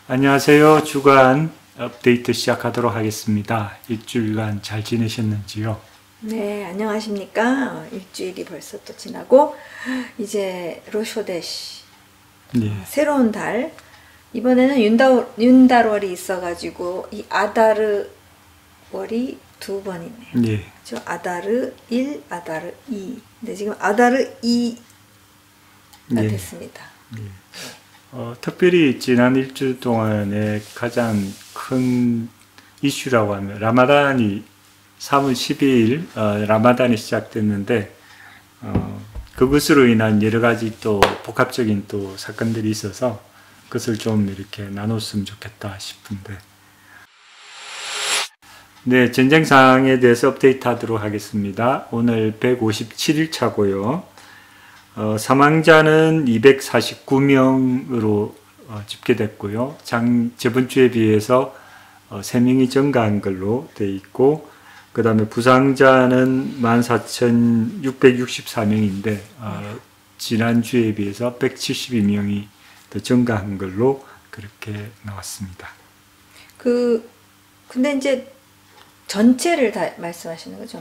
안녕하세요. 주간 업데이트 시작하도록 하겠습니다. 일주일간 잘 지내셨는지요? 네, 안녕하십니까. 일주일이 벌써 또 지나고 이제 로쇼데시 새로운 달. 이번에는 윤달월이 있어가지고 이 아다르 월이 두 번이네요. 네. 저 아다르 1, 아다르 2. 근데 지금 아다르 2가 됐습니다. 특별히 지난 일주일 동안에 가장 큰 이슈라고 하면 라마단이 3월 12일 라마단이 시작됐는데 그것으로 인한 여러 가지 또 복합적인 또 사건들이 있어서 그것을 좀 이렇게 나눴으면 좋겠다 싶은데, 네, 전쟁 상황에 대해서 업데이트 하도록 하겠습니다. 오늘 157일차고요. 사망자는 249명으로 집계됐고요. 저번 주에 비해서 3명이 증가한 걸로 되어 있고, 그 다음에 부상자는 14,664명인데 지난주에 비해서 172명이 더 증가한 걸로 그렇게 나왔습니다. 근데 이제 전체를 다 말씀하시는 거죠?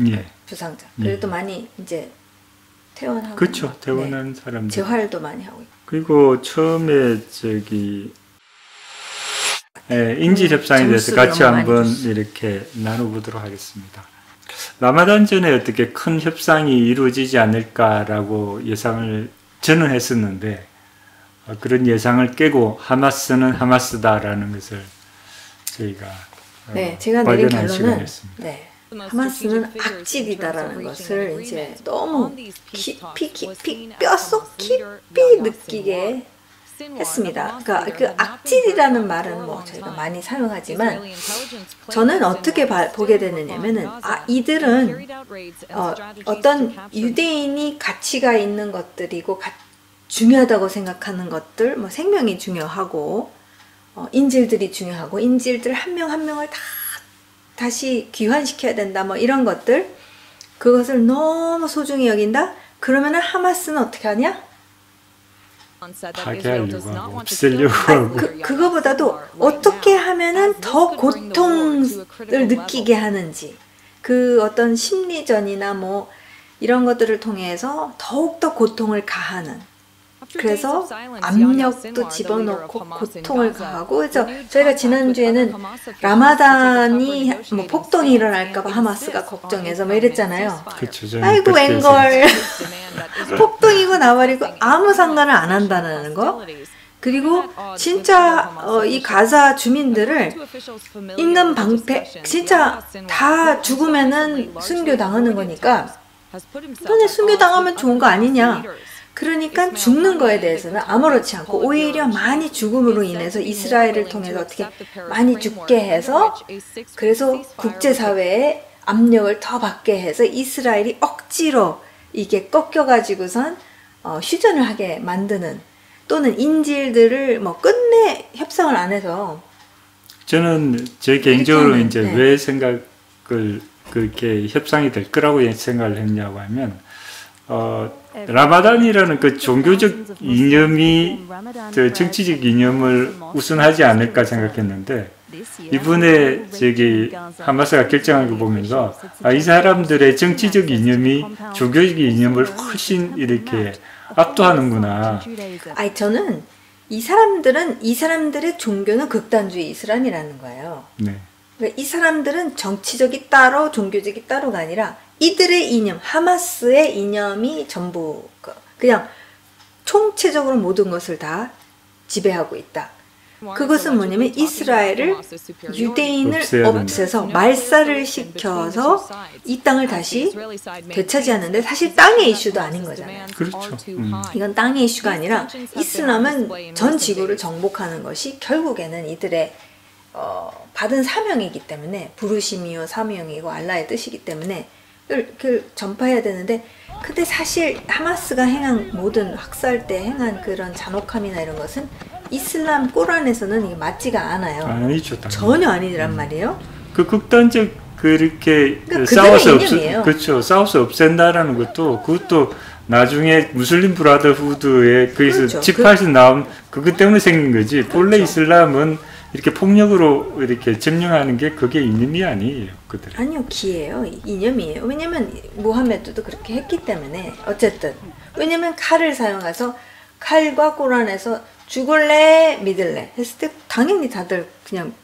예. 부상자. 그래도 많이 이제 퇴원하고. 그렇죠. 퇴원한 사람들. 재활도 많이 하고 있고. 그리고 처음에 인질 협상에 대해서 같이 한번 이렇게 나눠보도록 하겠습니다. 라마단 전에 어떻게 큰 협상이 이루어지지 않을까라고 예상을 저는 했었는데, 그런 예상을 깨고 하마스는 하마스다라는 것을 저희가 제가 내린 결론은 시간이었습니다. 하마스는 악질이다라는 것을 이제 너무 깊이 뼈속 깊이 느끼게 했습니다. 그러니까 그 악질이라는 말은 뭐 저희가 많이 사용하지만 저는 어떻게 보게 되느냐면은 이들은 어떤 유대인이 가치가 있는 것들이고 중요하다고 생각하는 것들, 뭐 생명이 중요하고 인질들이 중요하고 인질들 한 명 한 명을 다시 귀환시켜야 된다, 뭐 이런 것들, 그것을 너무 소중히 여긴다? 그러면은 하마스는 어떻게 하냐? 파괴하려고 하고 없애려고 하고. 그거보다도 어떻게 하면은 더 고통을 느끼게 하는지, 그 어떤 심리전이나 뭐 이런 것들을 통해서 더욱더 고통을 가하는, 그래서 압력도 집어넣고 고통을 가하고. 그래서 저희가 지난주에는 라마단이 뭐 폭동이 일어날까봐 하마스가 걱정해서 뭐 이랬잖아요. 그쵸, 아이고 웬걸. 폭동이고 나발이고 아무 상관을 안 한다는 거. 그리고 진짜 이 가자 주민들을 인간 방패, 진짜 다 죽으면은 순교당하는 거니까, 너네 순교당하면 좋은 거 아니냐. 그러니까 죽는 거에 대해서는 아무렇지 않고 오히려 많이 죽음으로 인해서 이스라엘을 통해서 어떻게 많이 죽게 해서, 그래서 국제사회에 압력을 더 받게 해서 이스라엘이 억지로 이게 꺾여가지고선 휴전을 하게 만드는, 또는 인질들을 뭐 끝내 협상을 안 해서. 저는 제 개인적으로 이제 왜 생각을 그렇게 협상이 될 거라고 생각을 했냐고 하면, 라마단이라는 그 종교적 이념이 정치적 이념을 우선하지 않을까 생각했는데, 이번에 하마스가 결정한 거 보면서 이 사람들의 정치적 이념이 종교적 이념을 훨씬 이렇게 압도하는구나. 저는 이 사람들의 종교는 극단주의 이슬람이라는 거예요. 네. 그러니까 이 사람들은 정치적이 따로 종교적이 따로가 아니라 이들의 이념, 하마스의 이념이 전부, 그냥 총체적으로 모든 것을 다 지배하고 있다. 그것은 뭐냐면 이스라엘을, 유대인을 없애서 말살을 시켜서 이 땅을 다시 되찾이하는데, 사실 땅의 이슈도 아닌 거잖아요. 그렇죠. 이건 땅의 이슈가 아니라 이슬람은 전 지구를 정복하는 것이 결국에는 이들의 받은 사명이기 때문에, 부르심이요 사명이고 알라의 뜻이기 때문에 그 전파해야 되는데, 근데 사실 하마스가 행한 모든 학살 때 행한 그런 잔혹함이나 이런 것은 이슬람 꾸란에서는 이게 맞지가 않아요. 아니죠, 전혀 아니란 말이에요. 그 극단적 그렇게 그러니까 싸워서 싸워서 없앤다라는 것도, 그것도 나중에 무슬림 브라더후드에 거기서 그렇죠. 지파에서 나온 그것 때문에 생긴 거지. 본래 이슬람은 이렇게 폭력으로 이렇게 점령하는 게 그게 이념이 아니에요. 그들. 아니요, 기예요. 이념이에요. 왜냐면 무함메드도 그렇게 했기 때문에. 어쨌든 왜냐면 칼을 사용해서 칼과 꼬란에서 죽을래 믿을래 했을 때 당연히 다들 그냥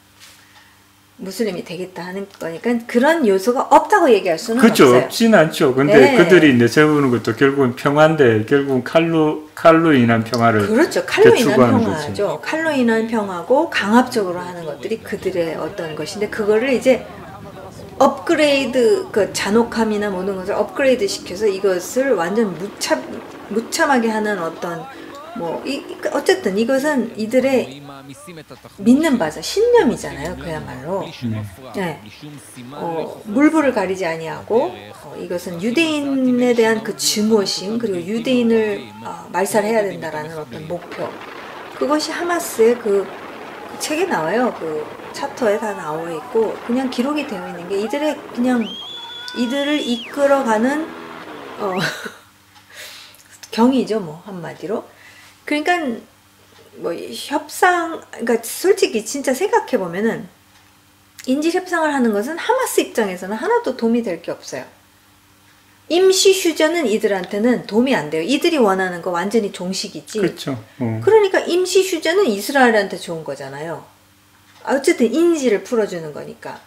무슬림이 되겠다 하는 거니까 그런 요소가 없다고 얘기할 수는 그렇죠. 없어요. 없진 않죠. 근데 네. 그들이 내세우는 것도 결국은 평화인데 결국은 칼로 인한 평화를 그렇죠. 칼로 인한 추구하는 평화죠. 거죠. 칼로 인한 평화고 강압적으로 하는 것들이 그들의 어떤 것인데 그거를 이제 업그레이드 그 잔혹함이나 모든 것을 업그레이드 시켜서 이것을 완전 무참하게 하는 어떤 뭐 어쨌든 이것은 이들의 믿는 바죠. 신념이잖아요. 그야말로. 네. 물불을 가리지 아니하고 이것은 유대인에 대한 그 증오심 그리고 유대인을 말살해야 된다라는 어떤 목표. 그것이 하마스의 그 책에 나와요. 그 차터에 다 나와 있고 그냥 기록이 되어 있는 게 이들의 그냥 이들을 이끌어가는 경이죠. 뭐 한마디로. 그러니까 뭐 협상, 그러니까 솔직히 진짜 생각해 보면은 인질 협상을 하는 것은 하마스 입장에서는 하나도 도움이 될 게 없어요. 임시 휴전은 이들한테는 도움이 안 돼요. 이들이 원하는 거 완전히 종식이지. 그렇죠. 그러니까 임시 휴전은 이스라엘한테 좋은 거잖아요. 어쨌든 인질을 풀어주는 거니까.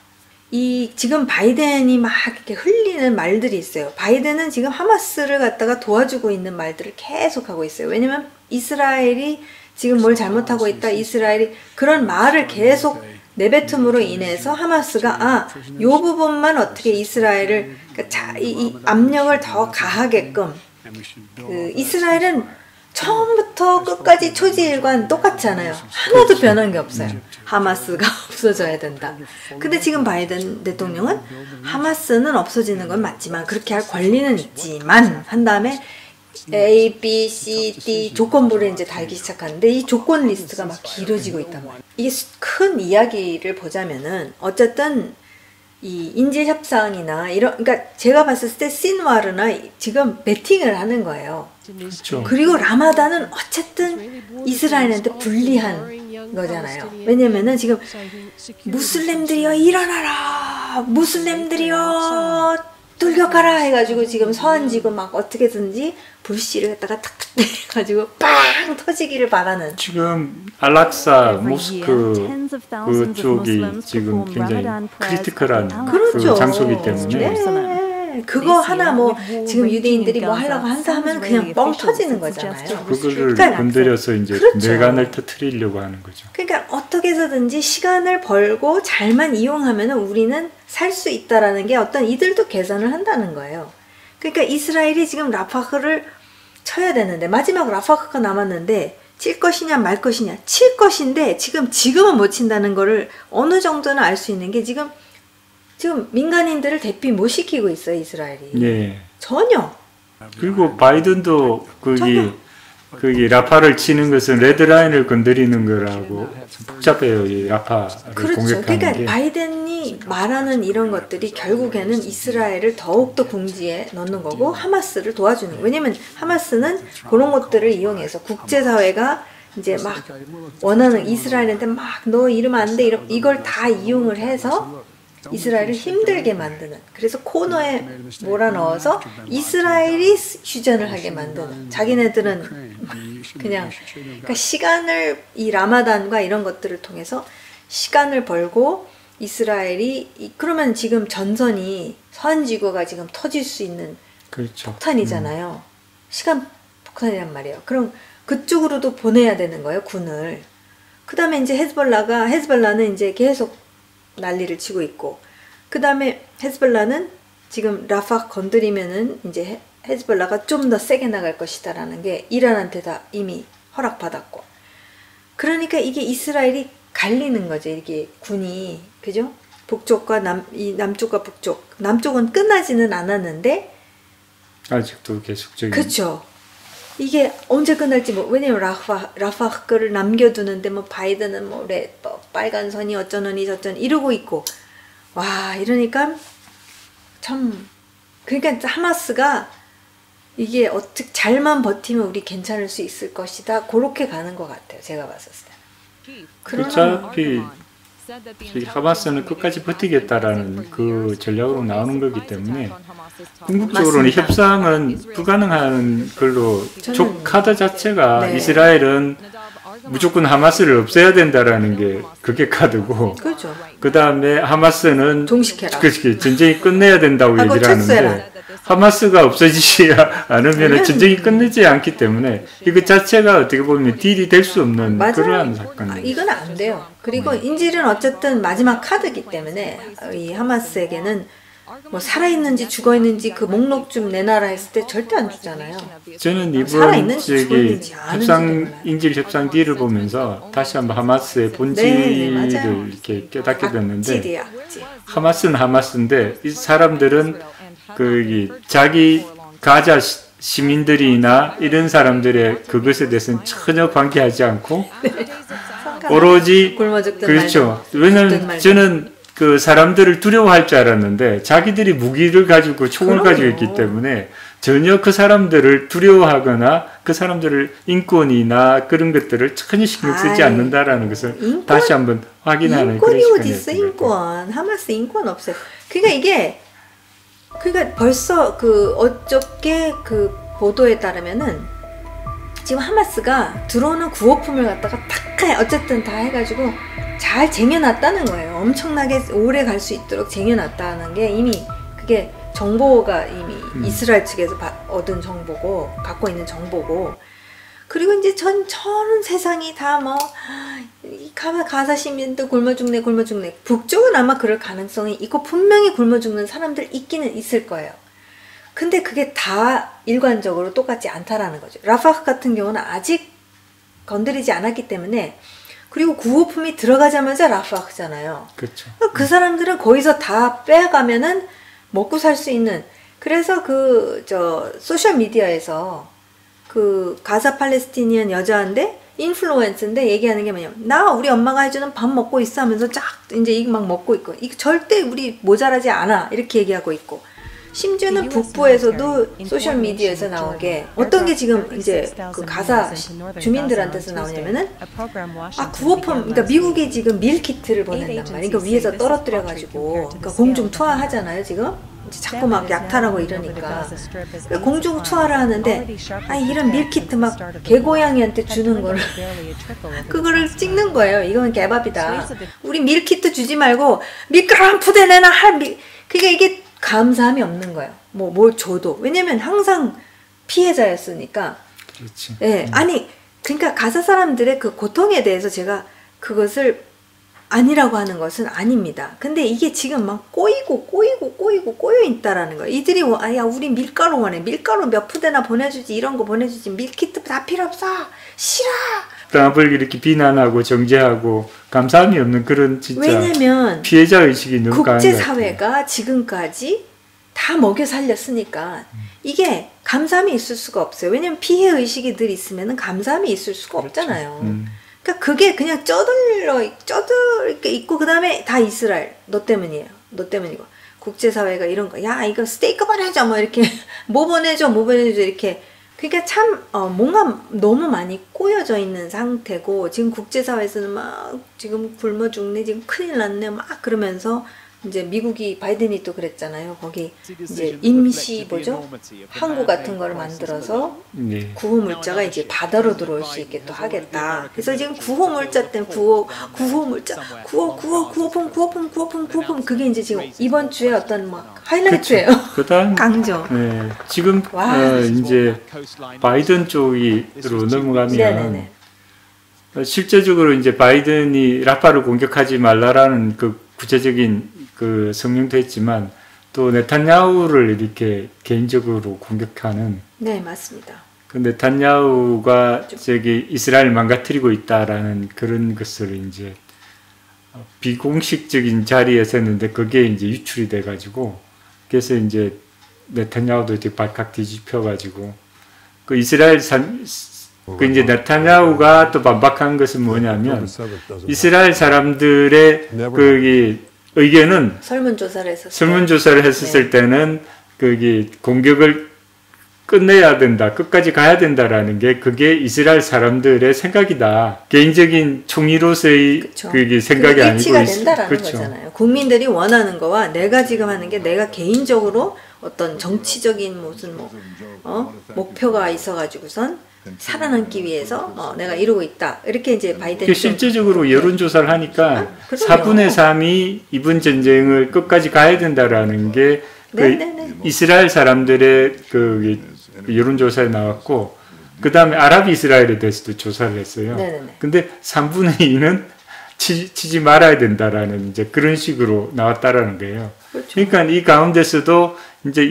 이 지금 바이든이 막 이렇게 흘리는 말들이 있어요. 바이든은 지금 하마스를 갖다가 도와주고 있는 말들을 계속 하고 있어요. 왜냐면 이스라엘이 지금 뭘 잘못하고 있다. 이스라엘이 그런 말을 계속 내뱉음으로 인해서 하마스가 요 부분만 어떻게 이스라엘을 그러니까 이 압력을 더 가하게끔 그 이스라엘은 처음부터 끝까지 초지일관 똑같잖아요. 하나도 변한 게 없어요. 하마스가 없어져야 된다. 근데 지금 바이든 대통령은 하마스는 없어지는 건 맞지만 그렇게 할 권리는 있지만 한 다음에 A, B, C, D 조건부를 이제 달기 시작하는데 이 조건 리스트가 막 길어지고 있단 말이에요. 이게 큰 이야기를 보자면은 어쨌든 이 인질 협상이나 이런 그러니까 제가 봤을 때 신와르나 지금 배팅을 하는 거예요. 그렇죠. 그리고 라마단은 어쨌든 이스라엘한테 불리한 거잖아요. 왜냐면은 지금 무슬림들이여 일어나라, 무슬림들이여 돌격하라 해가지고 지금 서한지고 막 어떻게든지 불씨를 갖다가 탁탁 때려가지고 빵 터지기를 바라는. 지금 알락사 모스크 그쪽이 지금 굉장히 크리티컬한 그렇죠. 그 장소이기 때문에 네. 그거 하나 뭐 지금 유대인들이 뭐 하려고 한다 하면 그냥 뻥 터지는 거잖아요. 그거를 그러니까 건드려서 이제 그렇죠. 내관을 터뜨리려고 하는 거죠. 그러니까 어떻게 해서든지 시간을 벌고 잘만 이용하면 우리는 살 수 있다라는 게 어떤 이들도 계산을 한다는 거예요. 그러니까 이스라엘이 지금 라파흐를 쳐야 되는데 마지막 라파흐가 남았는데 칠 것이냐 말 것이냐 칠 것인데 지금은 못 친다는 거를 어느 정도는 알 수 있는 게 지금 민간인들을 대피 못 시키고 있어요 이스라엘이. 예. 전혀. 그리고 바이든도 거기 라파를 치는 것은 레드라인을 건드리는 거라고 복잡해요. 이 라파를 그렇죠. 공격하는 그러니까 게. 바이든이 말하는 이런 것들이 결국에는 이스라엘을 더욱더 궁지에 넣는 거고 하마스를 도와주는 거예요. 왜냐면 하마스는 그런 것들을 이용해서 국제사회가 이제 막 원하는 이스라엘한테 막 너 이러면 안 돼 이걸 다 이용을 해서 이스라엘을 힘들게 만드는 그래서 코너에 몰아넣어서 이스라엘이 휴전을 하게 만드는 자기네들은 그냥 그러니까 시간을 이 라마단과 이런 것들을 통해서 시간을 벌고 이스라엘이 그러면 지금 전선이 서한지구가 지금 터질 수 있는 그렇죠. 폭탄이잖아요. 시간 폭탄이란 말이에요. 그럼 그쪽으로도 보내야 되는 거예요 군을. 그 다음에 이제 헤즈볼라는 이제 계속 난리를 치고 있고 그 다음에 헤즈볼라는 지금 라파 건드리면은 이제 헤즈볼라가 좀 더 세게 나갈 것이다라는 게 이란한테 다 이미 허락받았고 그러니까 이게 이스라엘이 갈리는 거죠. 이게 군이 그죠? 북쪽과 남쪽과 북쪽 남쪽은 끝나지는 않았는데 아직도 계속적인 그렇죠. 이게 언제 끝날지 왜냐면 라파흐를 남겨두는데 바이든은 뭐 빨간 선이 어쩌느니 저쩌니 이러고 있고 이러니까 참 그러니까 하마스가 이게 어떻게 잘만 버티면 우리 괜찮을 수 있을 것이다. 그렇게 가는 것 같아요. 제가 봤었을 때. 어차피 하마스는 끝까지 버티겠다라는 그 전략으로 나오는 거기 때문에 궁극적으로는 맞습니다. 협상은 불가능한 걸로 카드 자체가 네. 이스라엘은 무조건 하마스를 없애야 된다라는 게 그게 카드고 그렇죠. 그 다음에 하마스는 종식해라. 전쟁이 끝내야 된다고 하고 얘기를 하는데 철수해라. 하마스가 없어지지 않으면 전쟁이 끝내지 않기 때문에 이거 자체가 어떻게 보면 딜이 될 수 없는 맞아요. 그러한 사건입니다. 이건 안 돼요. 그리고 인질은 어쨌든 마지막 카드이기 때문에 이 하마스에게는 뭐 살아있는지 죽어있는지 그 목록 좀 내놔라 했을 때 절대 안 주잖아요. 저는 이번 살아있는지 저기 죽었는지 인질 협상 딜을 보면서 다시 한번 하마스의 본질을 이렇게 깨닫게 됐는데 악질이야, 악질. 하마스는 하마스인데 이 사람들은 자기 가자 시민들이나 이런 사람들의 그것에 대해서는 전혀 관계하지 않고 오로지 굶어죽든 그렇죠. 말든, 왜냐하면 죽든 말든. 저는 그 사람들을 두려워할 줄 알았는데 자기들이 무기를 가지고 총을 그럼요. 가지고 있기 때문에 전혀 그 사람들을 두려워하거나 그 사람들을 인권이나 그런 것들을 전혀 신경 쓰지 아이, 않는다라는 것을 인권? 다시 한번 확인하는 인권이 그런 어디 있어? 시간이었던 것 같아요. 인권. 하마스 인권 없어요. 그러니까 벌써 그 어저께 그 보도에 따르면은 지금 하마스가 들어오는 구호품을 갖다가 어쨌든 다 해가지고 잘 쟁여놨다는 거예요. 엄청나게 오래 갈 수 있도록 쟁여놨다는 게 이미 그게 정보가 이미 이스라엘 측에서 얻은 정보고 갖고 있는 정보고 그리고 이제 전 세상이 다 뭐 가사 시민들 굶어 죽네. 북쪽은 아마 그럴 가능성이 있고 분명히 굶어 죽는 사람들 있기는 있을 거예요. 근데 그게 다 일관적으로 똑같지 않다라는 거죠. 라파흐 같은 경우는 아직 건드리지 않았기 때문에 그리고 구호품이 들어가자마자 라파흐잖아요. 그렇죠. 그 사람들은 거기서 다 빼가면은 먹고 살 수 있는 그래서 소셜 미디어에서 그 가사 팔레스티니안 여자인데 인플루언서인데 얘기하는 게 뭐냐면 나 우리 엄마가 해주는 밥 먹고 있어 하면서 쫙 이제 이거 막 먹고 있고 이거 절대 우리 모자라지 않아 이렇게 얘기하고 있고 심지어는 북부에서도 소셜 미디어에서 나온 게 어떤 게 지금 이제 그 가사 주민들한테서 나오냐면은 구호품 그러니까 미국이 지금 밀키트를 보낸단 말이에요. 그러니까 위에서 떨어뜨려 가지고 그러니까 공중 투하하잖아요 지금. 자꾸 막 약탈하고 이러니까 공중 투하를 하는데 이런 밀키트 막 개고양이한테 주는 거를 그거를 찍는 거예요. 이건 개밥이다. 우리 밀키트 주지 말고 밀가루 한 푸대 내나 그러니까 이게 감사함이 없는 거예요. 뭘 줘도 왜냐면 항상 피해자였으니까. 그렇지. 예, 아니 그러니까 가사 사람들의 그 고통에 대해서 제가 그것을 아니라고 하는 것은 아닙니다. 근데 이게 지금 막 꼬이고 꼬여 있다라는 거예요. 이들이 야 우리 밀가루 원해. 밀가루 몇 푸대나 보내주지 이런 거 보내주지 밀키트 다 필요 없어. 싫어. 남을 이렇게 비난하고 정죄하고 감사함이 없는 그런 진짜 왜냐면 피해자 의식이 너무 강한 것 같아요. 국제사회가 지금까지 다 먹여 살렸으니까 이게 감사함이 있을 수가 없어요. 왜냐면 피해 의식이 늘 있으면 감사함이 있을 수가 그렇죠. 없잖아요. 그러니까 그게 그냥 쩌들게 있고 그 다음에 다 이스라엘 너 때문이에요. 너 때문이고 국제사회가 이런 거 야 이거 스테이크 보내줘 뭐 이렇게 뭐 보내줘 이렇게 그러니까 참 뭔가 너무 많이 꼬여져 있는 상태고 지금 국제사회에서는 막 지금 굶어 죽네 지금 큰일 났네 막 그러면서 이제 미국이 바이든이 또 그랬잖아요. 거기 이제 임시 항구 같은 거를 만들어서 네. 구호물자가 이제 바다로 들어올 수 있게 또 하겠다. 그래서 지금 구호물자 때문에 구호물자 구호품 그게 이제 지금 이번 주에 어떤 막 하이라이트예요. 그다음 강조. 네, 지금 이제 바이든 쪽으로 넘어가면 네네네. 실제적으로 이제 바이든이 라파를 공격하지 말라라는 그 구체적인 그 성명도 했지만 또 네탄야후를 이렇게 개인적으로 공격하는 네 맞습니다. 그 네탄야후가 이스라엘 망가뜨리고 있다라는 그런 것을 이제 비공식적인 자리에서 했는데 그게 이제 유출이 돼가지고 그래서 이제 네탄야후도 이렇게 발칵 뒤집혀가지고 그 이스라엘 그 이제 네탄야후가 또 반박한 것은 뭐냐면 이스라엘 사람들의 그 의견은 설문조사를 했었을 때는 그 공격을 끝내야 된다, 끝까지 가야 된다라는 게 그게 이스라엘 사람들의 생각이다. 개인적인 총리로서의 그게 생각이 아니고 일치가 된다라는 그렇죠. 거잖아요. 국민들이 원하는 거와 내가 지금 하는 게 내가 개인적으로 어떤 정치적인 무슨 목표가 있어가지고선 살아남기 위해서 내가 이루고 있다. 이렇게 이제 바이든이 실제적으로 여론조사를 하니까 4분의 3이 이번 전쟁을 끝까지 가야 된다라는 게 이스라엘 사람들의 그 여론조사에 나왔고 그 다음에 아랍 이스라엘에 대해서도 조사를 했어요. 근데 3분의 2는 치지 말아야 된다라는 이제 그런 식으로 나왔다라는 거예요. 그렇죠. 그러니까 이 가운데서도 이제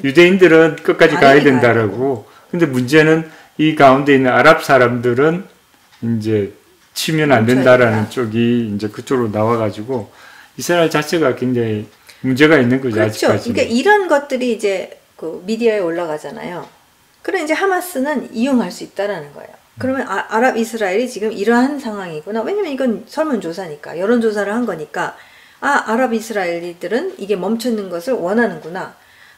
유대인들은 끝까지 가야 된다라고. 근데 문제는 이 가운데 있는 아랍 사람들은 이제 치면 안 된다라는 쪽이 이제 그쪽으로 나와가지고 이스라엘 자체가 굉장히 문제가 있는 거죠. 그렇죠. 아직까지. 그러니까 이런 것들이 이제 그 미디어에 올라가잖아요. 그럼 이제 하마스는 이용할 수 있다라는 거예요. 그러면 아랍 이스라엘이 지금 이러한 상황이구나. 왜냐면 이건 설문조사니까 여론조사를 한 거니까 아랍 이스라엘리들은 이게 멈추는 것을 원하는구나.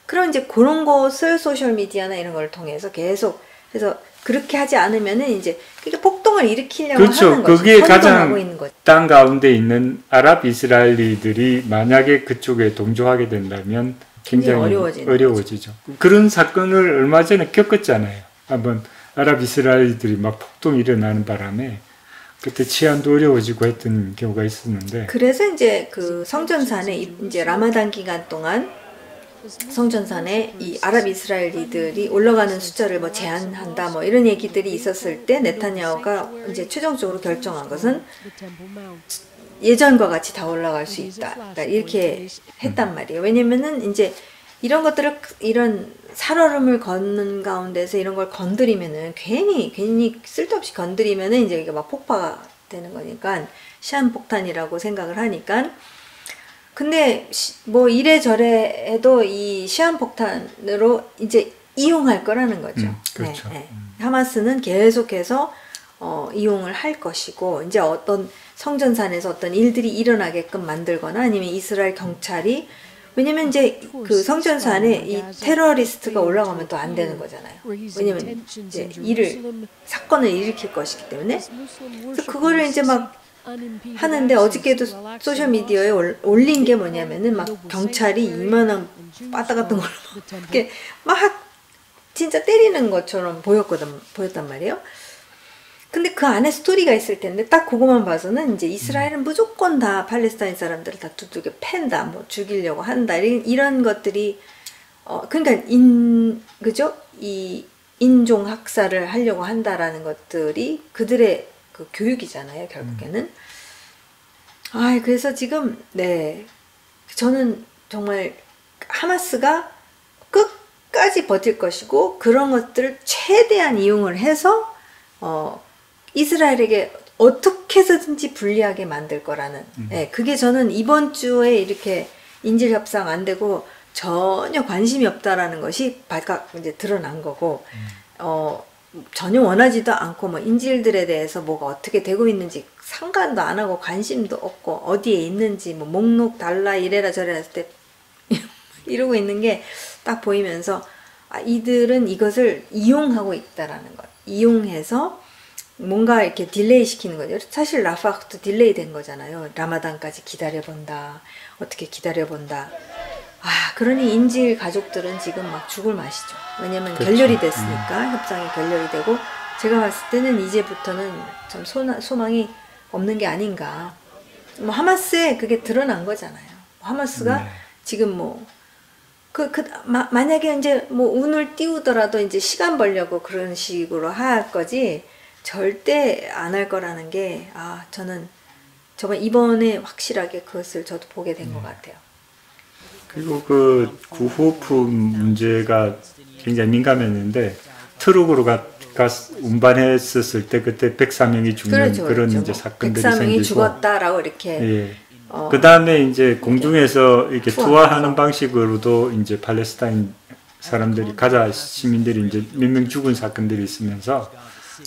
그럼 이제 그런 것을 소셜미디어나 이런 걸 통해서 계속 해서 그렇게 하지 않으면은 이제 그게 폭동을 일으키려고 그렇죠. 하는 거죠. 그게 가장 땅 가운데 있는 아랍 이스라엘리들이 만약에 그쪽에 동조하게 된다면 굉장히 어려워지죠. 그런 사건을 얼마 전에 겪었잖아요. 한번 아랍 이스라엘들이 막 폭동이 일어나는 바람에 그때 치안도 어려워지고 했던 경우가 있었는데. 그래서 이제 그 성전산에 이제 라마단 기간 동안 성전산에 이 아랍 이스라엘리들이 올라가는 숫자를 뭐 제한한다 뭐 이런 얘기들이 있었을 때 네타냐후가 이제 최종적으로 결정한 것은 예전과 같이 다 올라갈 수 있다. 그러니까 이렇게 했단 말이에요. 왜냐면은 이제 이런 것들을 이런 살얼음을 걷는 가운데서 이런 걸 건드리면은 괜히 쓸데없이 건드리면은 이제 이게 막 폭파가 되는 거니까 시한폭탄이라고 생각을 하니까. 근데 뭐 이래저래 해도 이 시한폭탄으로 이제 이용할 거라는 거죠. 그렇죠. 하마스는 계속해서 이용을 할 것이고 이제 어떤 성전산에서 어떤 일들이 일어나게끔 만들거나 아니면 이스라엘 경찰이 왜냐면 이제 그 성전산에 이 테러리스트가 올라가면 또 안 되는 거잖아요. 왜냐면 이제 사건을 일으킬 것이기 때문에. 그래서 그거를 이제 막 하는데 어저께도 소셜미디어에 올린 게 뭐냐면은 막 경찰이 이만한 빠따 같은 걸로 이렇게 막 진짜 때리는 것처럼 보였단 말이에요. 근데 그 안에 스토리가 있을 텐데 딱 그거만 봐서는 이제 이스라엘은 무조건 다 팔레스타인 사람들을 다 두들겨 팬다, 뭐 죽이려고 한다 이런 것들이 그러니까 그죠? 이 인종 학살을 하려고 한다라는 것들이 그들의 그 교육이잖아요, 결국에는. 그래서 지금 저는 정말 하마스가 끝까지 버틸 것이고 그런 것들을 최대한 이용을 해서 이스라엘에게 어떻게 해서든지 불리하게 만들 거라는 그게 저는 이번 주에 이렇게 인질 협상 안 되고 전혀 관심이 없다라는 것이 발각 이제 드러난 거고 전혀 원하지도 않고 뭐 인질들에 대해서 뭐가 어떻게 되고 있는지 상관도 안 하고 관심도 없고 어디에 있는지 뭐 목록 달라 이래라 저래라 했을 때 이러고 있는 게 딱 보이면서 이들은 이것을 이용하고 있다라는 것. 이용해서 뭔가 이렇게 딜레이 시키는 거죠. 사실 라파도 딜레이 된 거잖아요. 라마단까지 기다려본다. 어떻게 기다려본다. 그러니 인질 가족들은 지금 막 죽을 맛이죠. 왜냐면 그렇죠. 결렬이 됐으니까 협상이 결렬이 되고 제가 봤을 때는 이제부터는 참 소망이 없는 게 아닌가. 뭐 하마스에 그게 드러난 거잖아요. 하마스가 지금 뭐 만약에 이제 뭐 운을 띄우더라도 이제 시간 벌려고 그런 식으로 할 거지 절대 안 할 거라는 게 저는 정말 이번에 확실하게 그것을 저도 보게 된 것 같아요. 그리고 그 구호품 문제가 굉장히 민감했는데 트럭으로 운반했었을 때 그때 104명이 죽는 그런 이제 사건들이 104명이 생기고 죽었다라고 이렇게 그 다음에 이제 공중에서 이렇게 투하하는 방식으로도 이제 팔레스타인 사람들이 가자 시민들이 이제 몇 명 죽은 사건들이 있으면서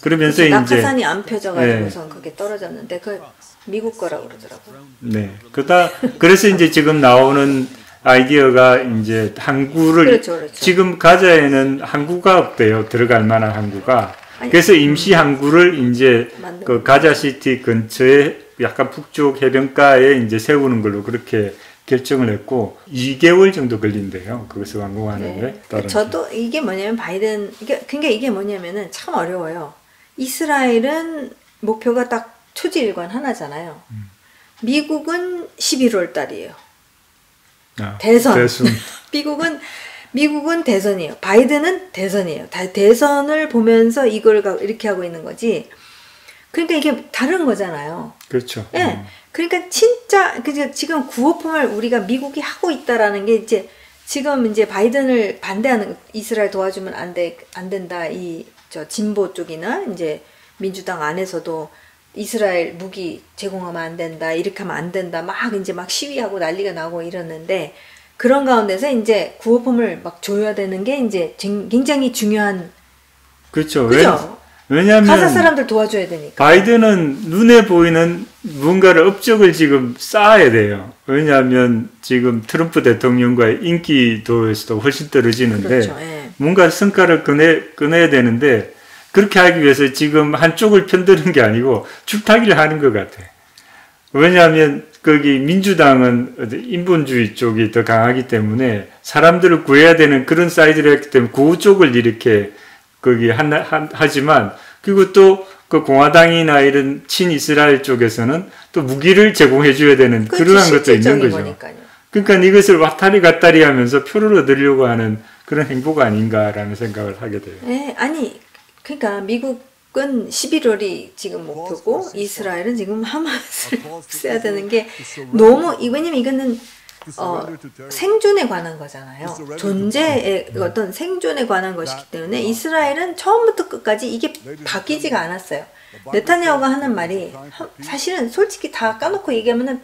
그러면서 이제 낙하산이 안 펴져가지고선 그게 떨어졌는데 그 미국 거라고 그러더라고요. 그래서 이제 지금 나오는 아이디어가 이제 항구를 그렇죠, 그렇죠. 지금 가자에는 항구가 없대요. 들어갈 만한 항구가. 아니, 그래서 임시 항구를 이제 그 거죠. 가자시티 근처에 약간 북쪽 해변가에 이제 세우는 걸로 그렇게 결정을 했고 2개월 정도 걸린대요. 그것을 완공하는데. 네. 저도 이게 뭐냐면 바이든 그러니까 이게 뭐냐면은 참 어려워요. 이스라엘은 목표가 딱 초지일관 하나잖아요. 미국은 11월 달이에요. 대선. 미국은 대선이에요. 바이든은 대선이에요. 대선을 보면서 이걸 이렇게 하고 있는 거지. 그러니까 이게 다른 거잖아요. 그렇죠. 예. 그러니까 진짜 지금 구호품을 우리가 미국이 하고 있다라는 게 이제 지금 이제 바이든을 반대하는 이스라엘 도와주면 안 된다. 저 진보 쪽이나 이제 민주당 안에서도 이스라엘 무기 제공하면 안 된다. 이렇게 하면 안 된다. 막 이제 막 시위하고 난리가 나고 이러는데 그런 가운데서 이제 구호품을 막 줘야 되는 게 이제 굉장히 중요한. 그렇죠. 그죠? 왜냐하면 가사 사람들 도와줘야 되니까. 바이든은 눈에 보이는 뭔가를 업적을 지금 쌓아야 돼요. 왜냐하면 지금 트럼프 대통령과의 인기도에서도 훨씬 떨어지는데 그렇죠. 예. 뭔가 성과를 꺼내야 되는데 그렇게 하기 위해서 지금 한쪽을 편드는 게 아니고 줄타기를 하는 것 같아. 왜냐하면 거기 민주당은 인본주의 쪽이 더 강하기 때문에 사람들을 구해야 되는 그런 사이드를 했기 때문에 그쪽을 이렇게 거기 하지만 그리고 또 그 공화당이나 이런 친이스라엘 쪽에서는 또 무기를 제공해 줘야 되는 그러한 것도 있는 거죠. 거니까요. 그러니까 이것을 왔다리 갔다리 하면서 표를 얻으려고 하는 그런 행보가 아닌가라는 생각을 하게 돼요. 네, 아니 그러니까 미국은 11월이 지금 목표고 이스라엘은 지금 하마스를 없애야 되는 게 너무 왜냐면 이거는 생존에 관한 거잖아요. 존재의 어떤 생존에 관한 것이기 때문에 이스라엘은 처음부터 끝까지 이게 바뀌지가 않았어요. 네타냐후가 하는 말이 사실은 솔직히 다 까놓고 얘기하면은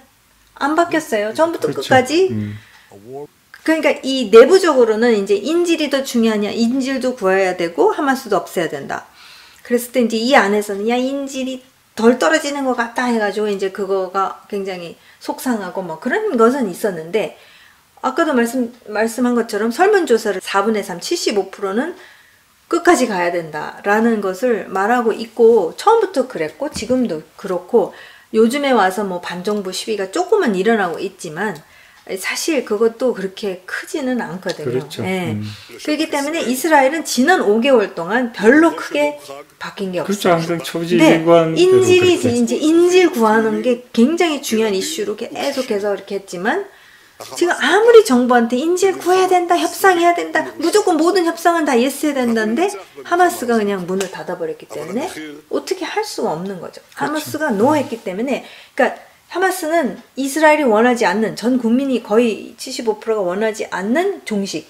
안 바뀌었어요. 처음부터 그렇죠. 끝까지. 그러니까 이 내부적으로는 이제 인질이 더 중요하냐, 인질도 구해야 되고 하마스도 없애야 된다. 그랬을 때 이제 이 안에서는 야 인질이 덜 떨어지는 것 같다 해가지고 이제 그거가 굉장히 속상하고 뭐 그런 것은 있었는데 아까도 말씀한 것처럼 설문조사를 4분의 3, 75%는 끝까지 가야 된다라는 것을 말하고 있고 처음부터 그랬고 지금도 그렇고 요즘에 와서 뭐 반정부 시위가 조금은 일어나고 있지만 사실 그것도 그렇게 크지는 않거든요. 그렇죠. 네. 그렇기 때문에 이스라엘은 지난 5개월 동안 별로 크게 바뀐 게 그렇죠. 없어요. 항상 초지일관 인질 구하는 게 굉장히 중요한 이슈로 계속해서 이렇게 했지만 지금 아무리 정부한테 인질 구해야 된다, 협상해야 된다, 무조건 모든 협상은 다 예스해야 된다는데 하마스가 그냥 문을 닫아버렸기 때문에 어떻게 할 수가 없는 거죠. 하마스가 노했기 때문에 그러니까 하마스는 이스라엘이 원하지 않는 전 국민이 거의 75%가 원하지 않는 종식,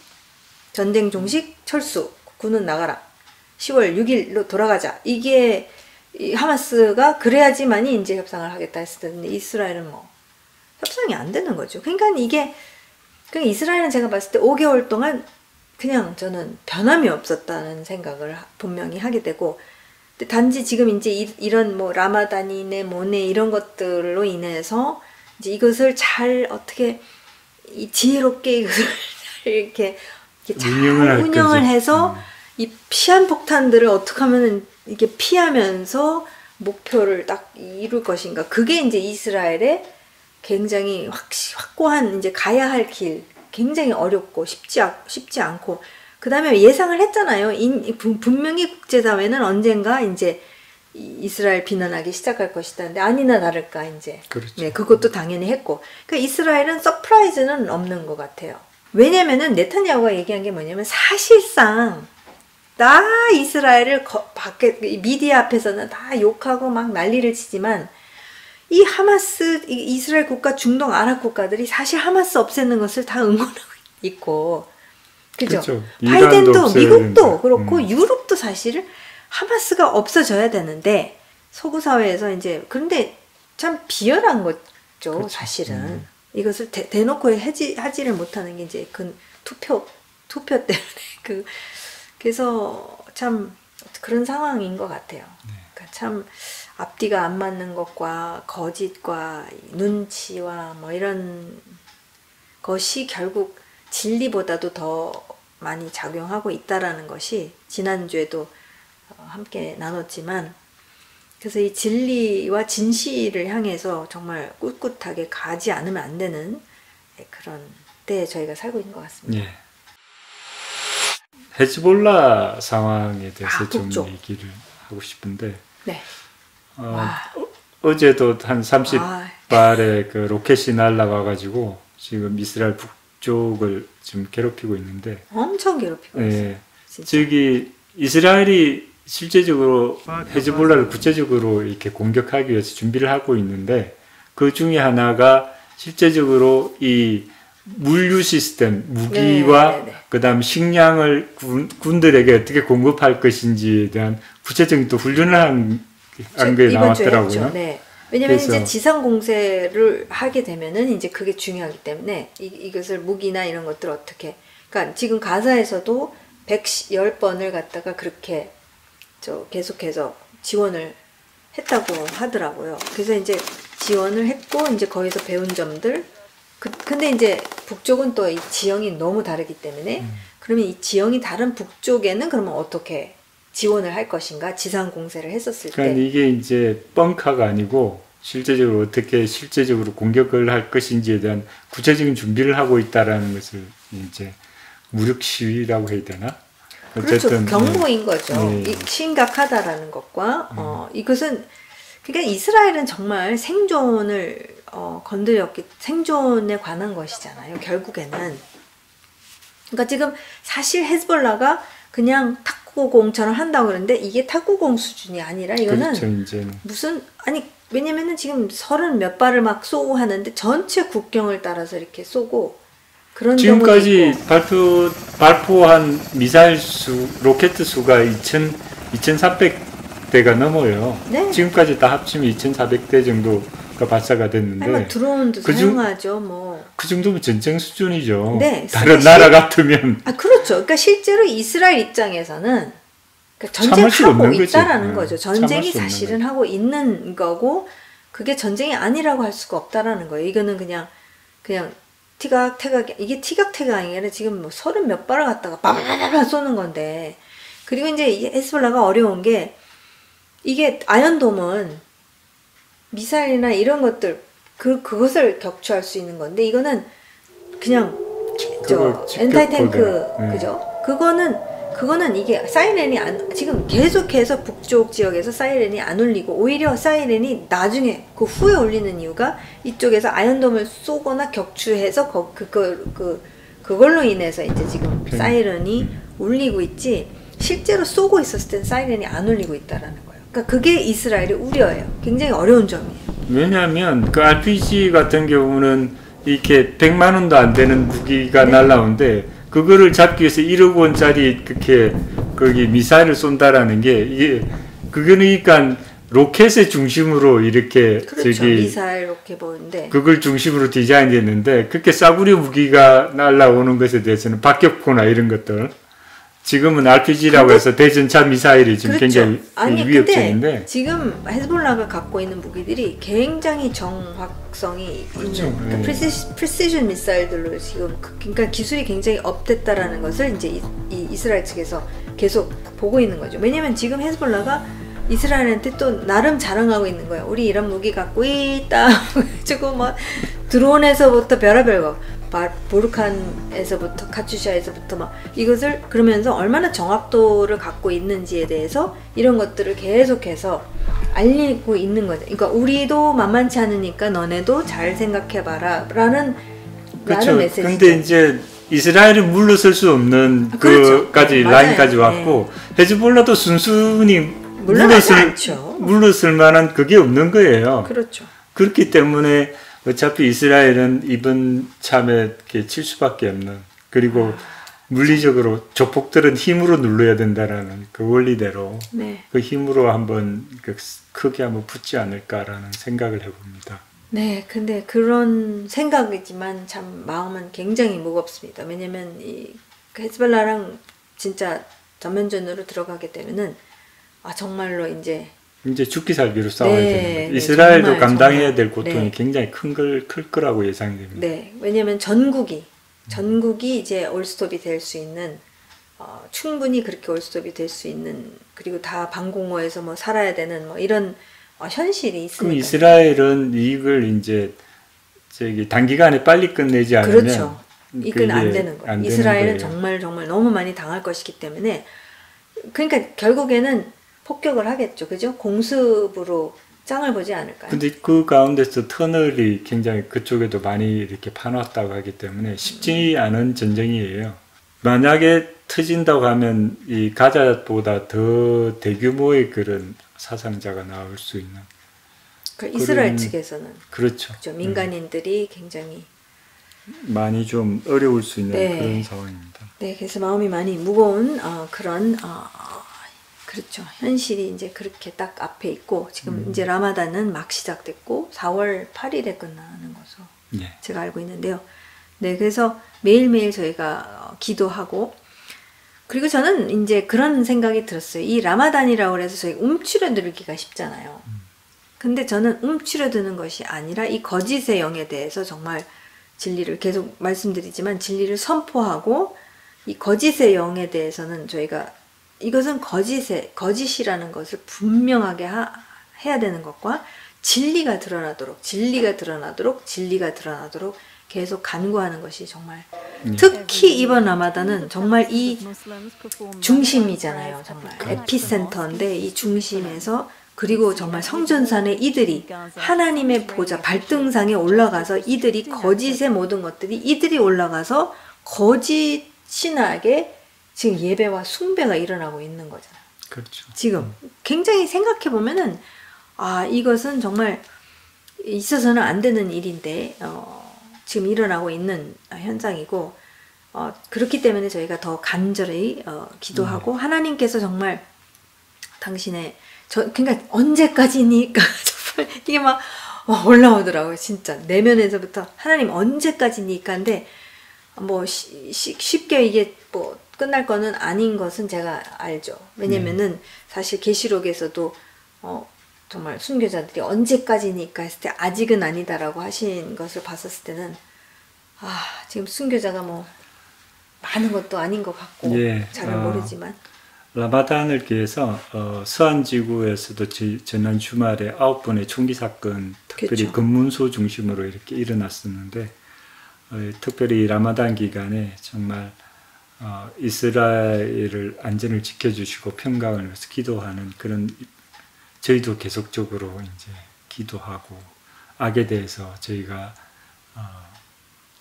전쟁 종식, 철수, 군은 나가라, 10월 6일로 돌아가자. 이게 하마스가 그래야지만이 이제 협상을 하겠다 했을 텐데 이스라엘은 뭐 협상이 안 되는 거죠. 그러니까 이스라엘은 제가 봤을 때 5개월 동안 그냥 저는 변함이 없었다는 생각을 분명히 하게 되고 단지 지금 이제 이런 뭐 라마단이네 뭐네 이런 것들로 인해서 이제 이것을 잘 어떻게 지혜롭게 이것을 이렇게 잘 운영을 해서 이 피한폭탄들을 어떻게 하면 이렇게 피하면서 목표를 딱 이룰 것인가. 그게 이제 이스라엘의 굉장히 확고한 이제 가야 할 길, 굉장히 어렵고 쉽지 않고. 그 다음에 예상을 했잖아요. 분명히 국제사회는 언젠가 이제 이스라엘 비난하기 시작할 것이다. 근데 아니나 다를까 이제. 그렇죠. 네, 그것도 당연히 했고. 그러니까 이스라엘은 서프라이즈는 없는 것 같아요. 왜냐면은 네타냐후가 얘기한 게 뭐냐면 사실상 다 이스라엘을 밖에 미디어 앞에서는 다 욕하고 막 난리를 치지만 이 하마스, 이스라엘 국가, 중동 아랍 국가들이 사실 하마스 없애는 것을 다 응원하고 있고. 그죠? 그렇죠. 바이든도 미국도 그렇고 유럽도 사실 하마스가 없어져야 되는데 서구 사회에서 이제 그런데 참 비열한 거죠. 그렇죠. 사실은 이것을 대놓고 하지를 못하는 게 이제 그 투표 때문에 그래서 참 그런 상황인 것 같아요. 그러니까 참 앞뒤가 안 맞는 것과 거짓과 눈치와 뭐 이런 것이 결국 진리보다도 더 많이 작용하고 있다라는 것이 지난주에도 함께 나눴지만, 그래서 이 진리와 진실을 향해서 정말 꿋꿋하게 가지 않으면 안 되는 그런 때에 저희가 살고 있는 것 같습니다. 예. 헤즈볼라 상황에 대해서 좀 북쪽. 얘기를 하고 싶은데, 네. 어제도 한 30발의 그 로켓이 날아가가지고 지금 이스라엘 북쪽을 좀 괴롭히고 있는데, 엄청 괴롭히고 있어요. 저기 이스라엘이 실제적으로 헤즈볼라를 구체적으로 이렇게 공격하기 위해서 준비를 하고 있는데, 그 중에 하나가 실제적으로 이 물류 시스템, 무기와 그다음 식량을 군들에게 어떻게 공급할 것인지에 대한 구체적인 또 훈련을 한 게 나왔더라고요. 네. 왜냐면 이제 지상 공세를 하게 되면은 이제 그게 중요하기 때문에 이것을 무기나 이런 것들 어떻게, 그러니까 지금 가사에서도 110번을 갖다가 그렇게 계속해서 지원을 했다고 하더라고요. 그래서 이제 지원을 했고, 이제 거기서 배운 점들, 근데 이제 북쪽은 또 이 지형이 너무 다르기 때문에 그러면 이 지형이 다른 북쪽에는 그러면 어떻게 지원을 할 것인가, 지상 공세를 했었을 그러니까 때. 이게 이제 뻥카가 아니고 실제적으로 어떻게 실제적으로 공격을 할 것인지에 대한 구체적인 준비를 하고 있다라는 것을 이제 무력 시위라고 해야 되나? 어쨌든 그렇죠. 경고인 거죠. 심각하다라는 것과 이것은, 그러니까 이스라엘은 정말 생존을 건드렸기, 생존에 관한 것이잖아요. 결국에는. 그러니까 지금 사실 헤즈볼라가 그냥 탁구공처럼 한다고 그러는데 이게 탁구공 수준이 아니라 이거는 그렇죠, 이제는. 무슨, 아니 왜냐면은 지금 30 몇 발을 막 쏘고 하는데 전체 국경을 따라서 이렇게 쏘고 그런 지금까지 발포한 미사일 수, 로켓 수가 2,400대가 넘어요. 네. 지금까지 다 합치면 2,400대 정도가 발사가 됐는데. 드론도 사용하죠, 뭐. 그 정도면 전쟁 수준이죠. 네. 다른 나라 같으면. 그렇죠. 그러니까 실제로 이스라엘 입장에서는 전쟁하고 있다라는 거죠. 전쟁이 사실은 하고 있는 거고, 그게 전쟁이 아니라고 할 수가 없다라는 거예요. 이거는 그냥 티각태각, 이게 티각태각이 아니라 지금 뭐 30 몇 발을 갖다가 빠바바바 쏘는 건데, 그리고 이제 헤즈볼라가 어려운 게, 이게 아이언돔은 미사일이나 이런 것들, 그것을 격추할 수 있는 건데, 이거는 그냥 엔타이탱크, 그죠? 그거는 이게 사이렌이 지금 계속해서 북쪽 지역에서 사이렌이 안 울리고, 오히려 사이렌이 나중에 그 후에 울리는 이유가 이쪽에서 아이언돔을 쏘거나 격추해서 그걸로 인해서 이제 지금 사이렌이 울리고 있지, 실제로 쏘고 있었을 땐 사이렌이 안 울리고 있다라는 거예요. 그러니까 그게 이스라엘의 우려예요. 굉장히 어려운 점이에요. 왜냐하면 그 RPG 같은 경우는 이렇게 100만 원도 안 되는 무기가 날라오는데, 그거를 잡기 위해서 1억 원짜리 그렇게 거기 미사일을 쏜다라는 게, 이게 그거는 그러니까 로켓의 중심으로 이렇게, 그렇죠. 미사일 로켓 보는데 그걸 중심으로 디자인됐는데, 그렇게 싸구려 무기가 날라오는 것에 대해서는 박격포나 이런 것들, 지금은 RPG라고 해서 대전차 미사일이 지금 그렇죠. 굉장히 위협적인데, 지금 헤즈볼라가 갖고 있는 무기들이 굉장히 정확성이 그렇죠. 있는, 그러니까 프리시전 미사일들로 지금, 그러니까 기술이 굉장히 업됐다라는 것을 이제 이 이스라엘 측에서 계속 보고 있는 거죠. 왜냐면 지금 헤즈볼라가 이스라엘한테 또 나름 자랑하고 있는 거예요. 우리 이런 무기 갖고 있다. 지금 뭐 드론에서부터 별의별 거, 보르칸에서부터 카츄샤에서부터 막 이것을, 그러면서 얼마나 정확도를 갖고 있는지에 대해서 이런 것들을 계속해서 알리고 있는 거죠. 그러니까 우리도 만만치 않으니까 너네도 잘 생각해봐라 라는 그렇죠. 메시지죠. 근데 이제 이스라엘은 물러설 수 없는 그까지 라인까지 왔고, 헤즈볼라도 순순히 물러설 만한 그게 없는 거예요. 그렇죠. 그렇기 때문에 어차피 이스라엘은 이번 참에 칠 수밖에 없는, 그리고 물리적으로 조폭들은 힘으로 눌러야 된다라는 그 원리대로 그 힘으로 한번 크게 한번 붙지 않을까라는 생각을 해봅니다. 네, 근데 그런 생각이지만 참 마음은 굉장히 무겁습니다. 왜냐면 이 헤즈볼라랑 진짜 전면전으로 들어가게 되면은 정말로 이제 이제 죽기 살기로 싸워야 네, 되는 거예요. 네, 이스라엘도 정말, 감당해야 정말. 될 고통이 네. 굉장히 클 거라고 예상이 됩니다. 네, 왜냐하면 전국이 이제 올스톱이 될 수 있는 충분히 그렇게 올스톱이 될 수 있는 그리고 다 방공호에서 뭐 살아야 되는 뭐 이런 현실이 있으니까. 그럼 이스라엘은 이걸 이제 저기 단기간에 빨리 끝내지 않으면 그렇죠. 이건 안 되는 거예요. 안 되는 이스라엘은 거예요. 정말 너무 많이 당할 것이기 때문에 그러니까 결국에는 폭격을 하겠죠. 그죠? 공습으로 짱을 보지 않을까요? 근데 그 가운데서 터널이 굉장히 그쪽에도 많이 이렇게 파놨다고 하기 때문에 쉽지 않은 전쟁이에요. 만약에 터진다고 하면 이 가자보다 더 대규모의 그런 사상자가 나올 수 있는. 이스라엘 측에서는 그렇죠. 그렇죠. 민간인들이 굉장히 많이 좀 어려울 수 있는 네. 그런 상황입니다. 네, 그래서 마음이 많이 무거운 그런 그렇죠. 현실이 이제 그렇게 딱 앞에 있고 지금 이제 라마단은 막 시작됐고 4월 8일에 끝나는 것으로 네. 제가 알고 있는데요. 네, 그래서 매일매일 저희가 기도하고 그리고 저는 이제 그런 생각이 들었어요. 이 라마단이라고 해서 저희 움츠러들기가 쉽잖아요. 근데 저는 움츠러드는 것이 아니라 이 거짓의 영에 대해서 정말 진리를 계속 말씀드리지만 진리를 선포하고 이 거짓의 영에 대해서는 저희가 이것은 거짓이라는 것을 분명하게 해야 되는 것과 진리가 드러나도록 계속 간구하는 것이 정말 특히 이번 라마단은 정말 이 중심이잖아요. 정말 에피센터인데 이 중심에서 그리고 정말 성전산에 이들이 하나님의 보좌 발등상에 올라가서 이들이 거짓의 모든 것들이 이들이 올라가서 거짓 신학에 지금 예배와 숭배가 일어나고 있는 거잖아요. 그렇죠. 지금 굉장히 생각해 보면은 이것은 정말 있어서는 안 되는 일인데 지금 일어나고 있는 현상이고 그렇기 때문에 저희가 더 간절히 기도하고 하나님께서 정말 당신의 그러니까 언제까지니까 정말 이게 막 올라오더라고요. 진짜 내면에서부터 하나님 언제까지니까인데 뭐 쉽게 이게 뭐 끝날 거는 아닌 것은 제가 알죠. 왜냐면은 사실 계시록에서도 정말 순교자들이 언제까지니까 했을 때 아직은 아니다라고 하신 것을 봤었을 때는 지금 순교자가 뭐 많은 것도 아닌 것 같고 잘 모르지만 라마단을 기해서 서한지구에서도 지난 주말에 9번의 총기 사건 특별히 그렇죠. 검문소 중심으로 이렇게 일어났었는데 특별히 라마단 기간에 정말 이스라엘을 안전을 지켜주시고 평강을 위해서 기도하는 그런 저희도 계속적으로 이제 기도하고 악에 대해서 저희가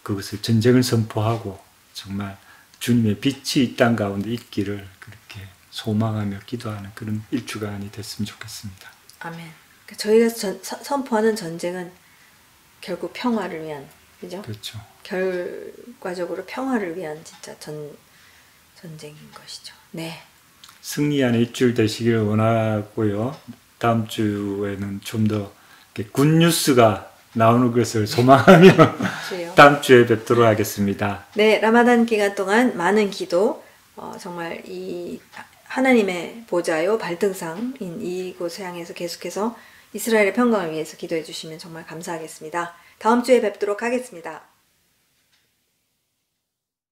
그것을 전쟁을 선포하고 정말 주님의 빛이 이 땅 가운데 있기를 그렇게 소망하며 기도하는 그런 일주간이 됐으면 좋겠습니다. 아멘. 저희가 선포하는 전쟁은 결국 평화를 위한, 그죠? 그렇죠. 결과적으로 평화를 위한 진짜 전쟁인 것이죠. 네. 승리하는 일주일 되시기를 원하고요. 다음 주에는 좀 더 굿뉴스가 나오는 것을 소망하며 다음 주에 뵙도록 하겠습니다. 네, 라마단 기간 동안 많은 기도, 정말 이 하나님의 보좌요 발등상인 이곳을 향해서 계속해서 이스라엘의 평강을 위해서 기도해 주시면 정말 감사하겠습니다. 다음 주에 뵙도록 하겠습니다.